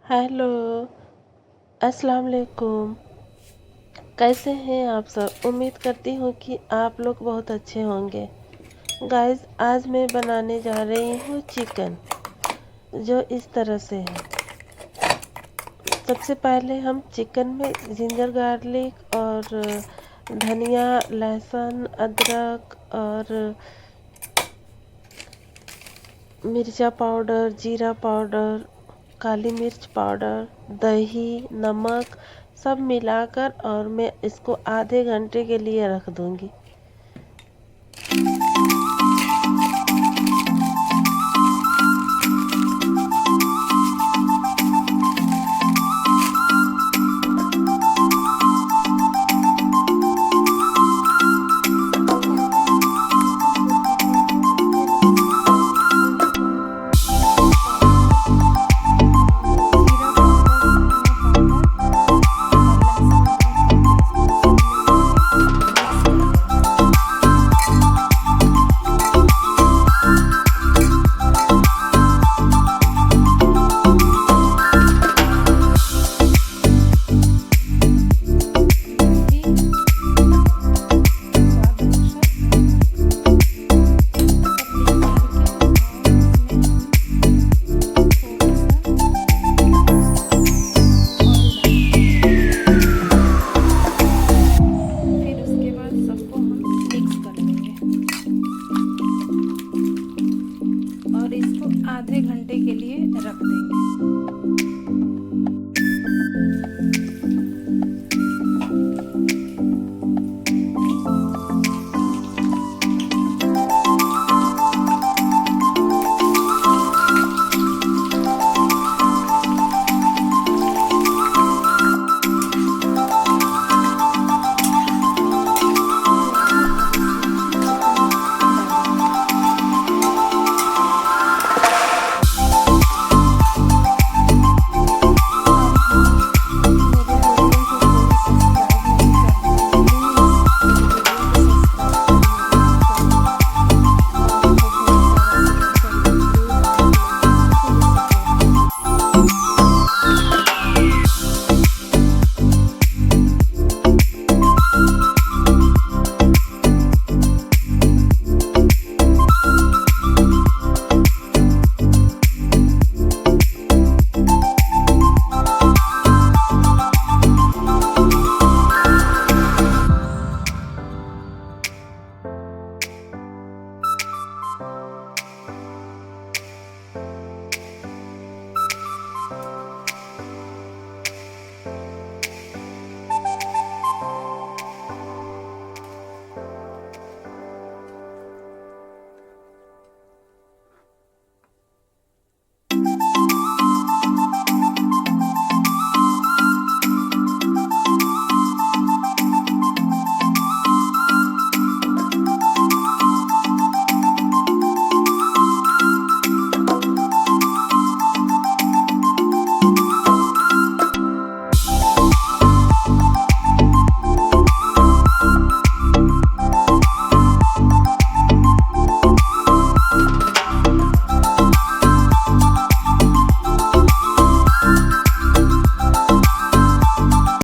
Hello, अस्सलाम वालेकुम। कैसे हैं आप सब? उम्मीद करती हूँ कि आप लोग बहुत अच्छे होंगे। गाइस, आज मैं बनाने जा रही हूँ चिकन, जो इस तरह से है। सबसे पहले हम चिकन में जिंजर गार्लिक और धनिया, लहसुन, अदरक और मिर्चा पाउडर, जीरा पाउडर, काली मिर्च पाउडर, दही, नमक सब मिलाकर और मैं इसको आधे घंटे के लिए रख दूंगी।